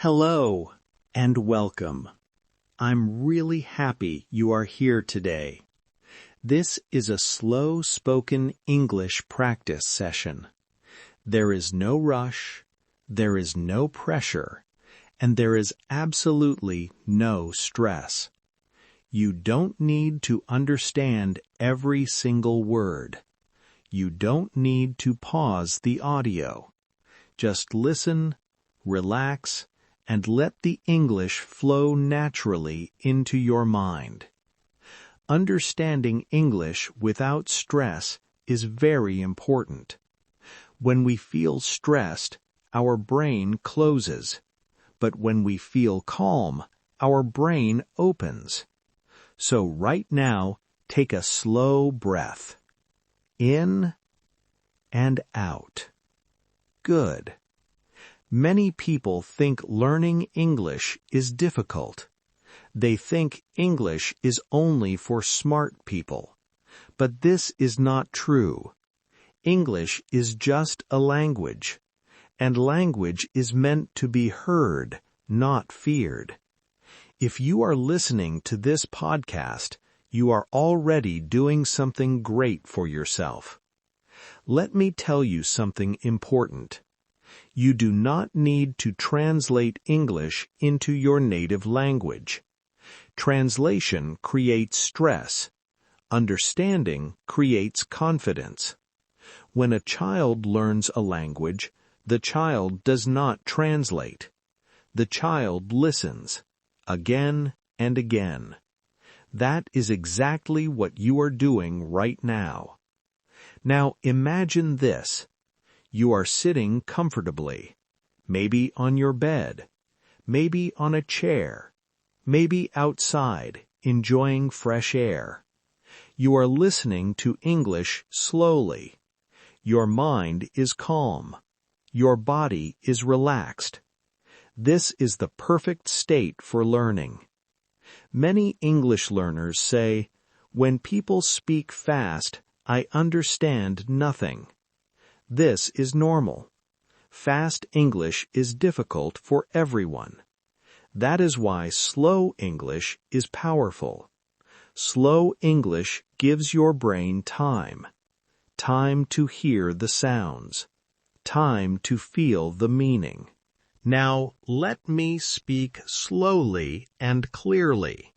Hello and welcome. I'm really happy you are here today. This is a slow-spoken English practice session. There is no rush, there is no pressure, and there is absolutely no stress. You don't need to understand every single word. You don't need to pause the audio. Just listen, relax, and let the English flow naturally into your mind. Understanding English without stress is very important. When we feel stressed, our brain closes. But when we feel calm, our brain opens. So right now, take a slow breath. In and out. Good. Many people think learning English is difficult. They think English is only for smart people. But this is not true. English is just a language, and language is meant to be heard, not feared. If you are listening to this podcast, you are already doing something great for yourself. Let me tell you something important. You do not need to translate English into your native language. Translation creates stress. Understanding creates confidence. When a child learns a language, the child does not translate. The child listens, again and again. That is exactly what you are doing right now. Now imagine this. You are sitting comfortably, maybe on your bed, maybe on a chair, maybe outside, enjoying fresh air. You are listening to English slowly. Your mind is calm. Your body is relaxed. This is the perfect state for learning. Many English learners say, "When people speak fast, I understand nothing." This is normal. Fast English is difficult for everyone. That is why slow English is powerful. Slow English gives your brain time. Time to hear the sounds. Time to feel the meaning. Now, let me speak slowly and clearly.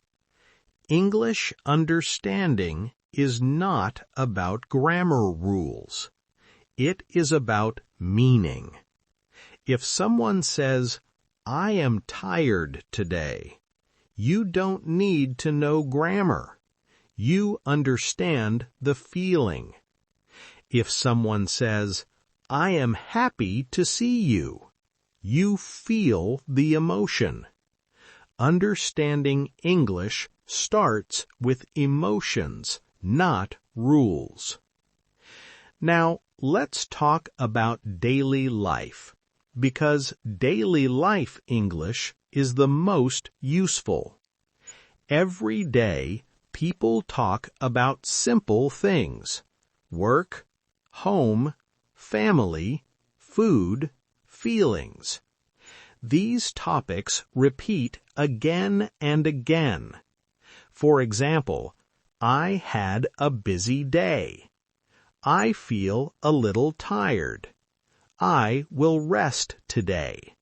English understanding is not about grammar rules. It is about meaning. If someone says, "I am tired today," you don't need to know grammar. You understand the feeling. If someone says, "I am happy to see you," you feel the emotion. Understanding English starts with emotions, not rules. Now, let's talk about daily life, because daily life English is the most useful. Every day, people talk about simple things: work, home, family, food, feelings. These topics repeat again and again. For example, I had a busy day. I feel a little tired. I will rest today.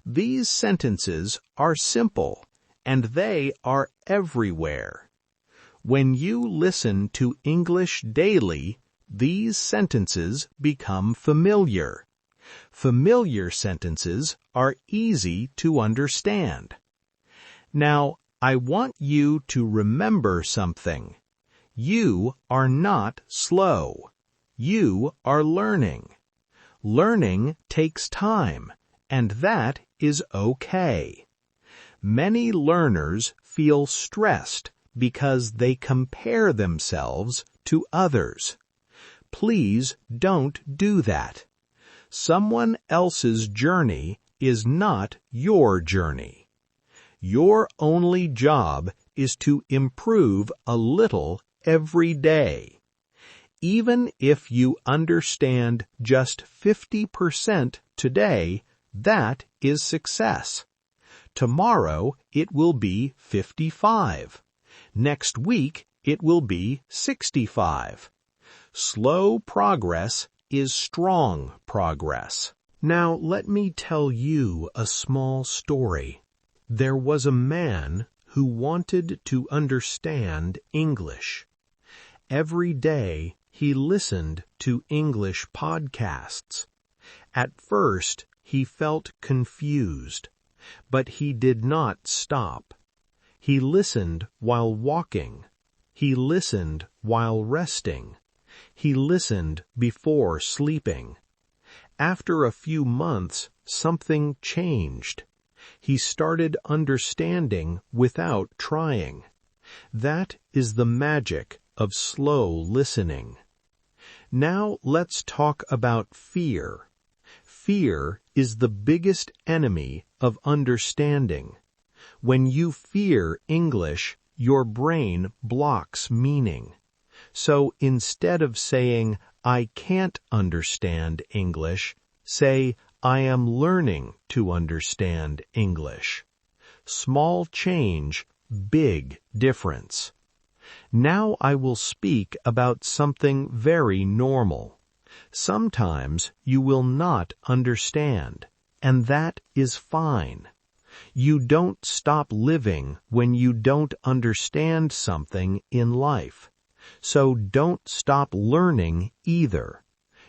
These sentences are simple, and they are everywhere. When you listen to English daily, these sentences become familiar. Familiar sentences are easy to understand. Now, I want you to remember something. You are not slow. You are learning. Learning takes time, and that is okay. Many learners feel stressed because they compare themselves to others. Please don't do that. Someone else's journey is not your journey. Your only job is to improve a little every day. Even if you understand just 50% today, that is success. Tomorrow it will be 55. Next week it will be 65. Slow progress is strong progress. Now let me tell you a small story. There was a man who wanted to understand English. Every day he listened to English podcasts. At first he felt confused, but he did not stop. He listened while walking. He listened while resting. He listened before sleeping. After a few months, something changed. He started understanding without trying. That is the magic of slow listening. Now let's talk about fear. Fear is the biggest enemy of understanding. When you fear English, your brain blocks meaning. So instead of saying, "I can't understand English," say, "I am learning to understand English." Small change, big difference. Now I will speak about something very normal. Sometimes you will not understand, and that is fine. You don't stop living when you don't understand something in life. So don't stop learning either.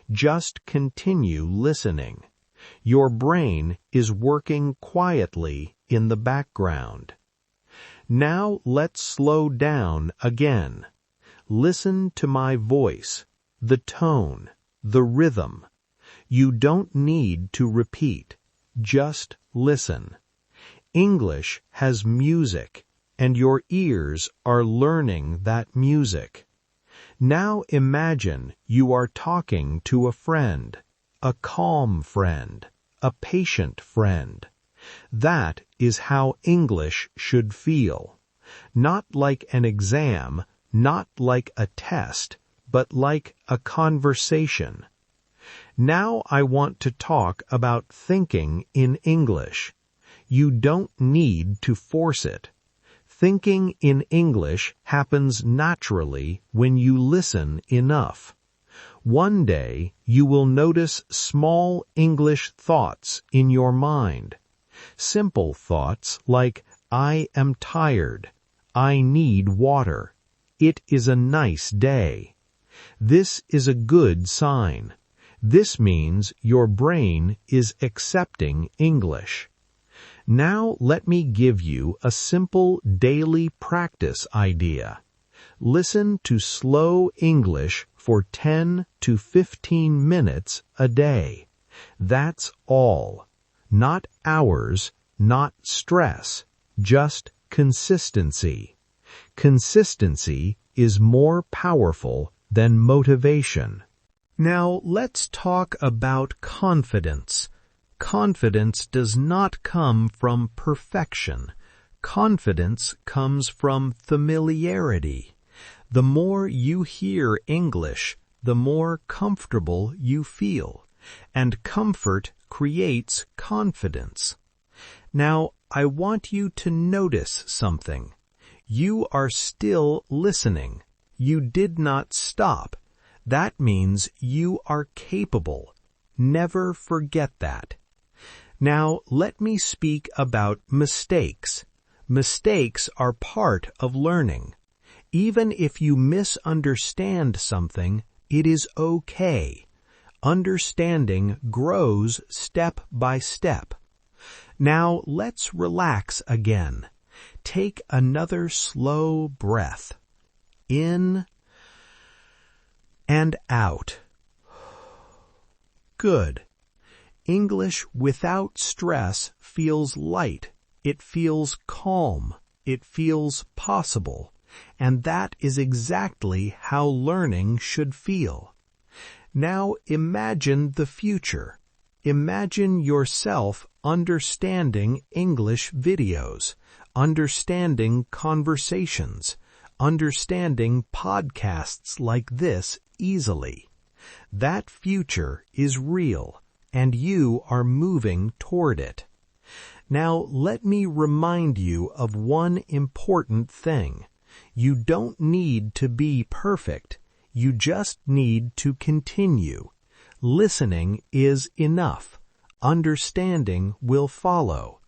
Just continue listening. Your brain is working quietly in the background. Now let's slow down again. Listen to my voice, the tone, the rhythm. You don't need to repeat. Just listen. English has music, and your ears are learning that music. Now imagine you are talking to a friend, a calm friend, a patient friend. That is how English should feel. Not like an exam, not like a test, but like a conversation. Now I want to talk about thinking in English. You don't need to force it. Thinking in English happens naturally when you listen enough. One day you will notice small English thoughts in your mind. Simple thoughts like, "I am tired. I need water. It is a nice day." This is a good sign. This means your brain is accepting English. Now let me give you a simple daily practice idea. Listen to slow English for 10 to 15 minutes a day. That's all. Not hours, not stress, just consistency. Consistency is more powerful than motivation. Now let's talk about confidence. Confidence does not come from perfection. Confidence comes from familiarity. The more you hear English, the more comfortable you feel, and comfort creates confidence. Now, I want you to notice something. You are still listening. You did not stop. That means you are capable. Never forget that. Now, let me speak about mistakes. Mistakes are part of learning. Even if you misunderstand something, it is okay. Understanding grows step by step. Now, let's relax again. Take another slow breath. In and out. Good. English without stress feels light. It feels calm. It feels possible. And that is exactly how learning should feel. Now imagine the future. Imagine yourself understanding English videos, understanding conversations, understanding podcasts like this easily. That future is real, and you are moving toward it. Now, let me remind you of one important thing. You don't need to be perfect. You just need to continue. Listening is enough. Understanding will follow.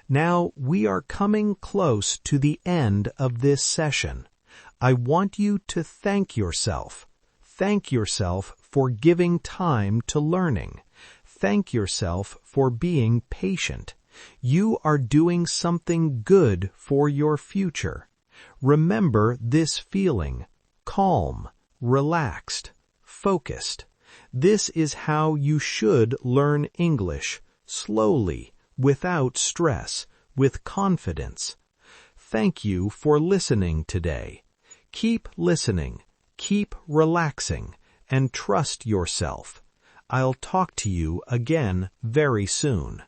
Now, we are coming close to the end of this session. I want you to thank yourself. Thank yourself for giving time to learning. Thank yourself for being patient. You are doing something good for your future. Remember this feeling: calm, relaxed, focused. This is how you should learn English, slowly, without stress, with confidence. Thank you for listening today. Keep listening, keep relaxing, and trust yourself. I'll talk to you again very soon.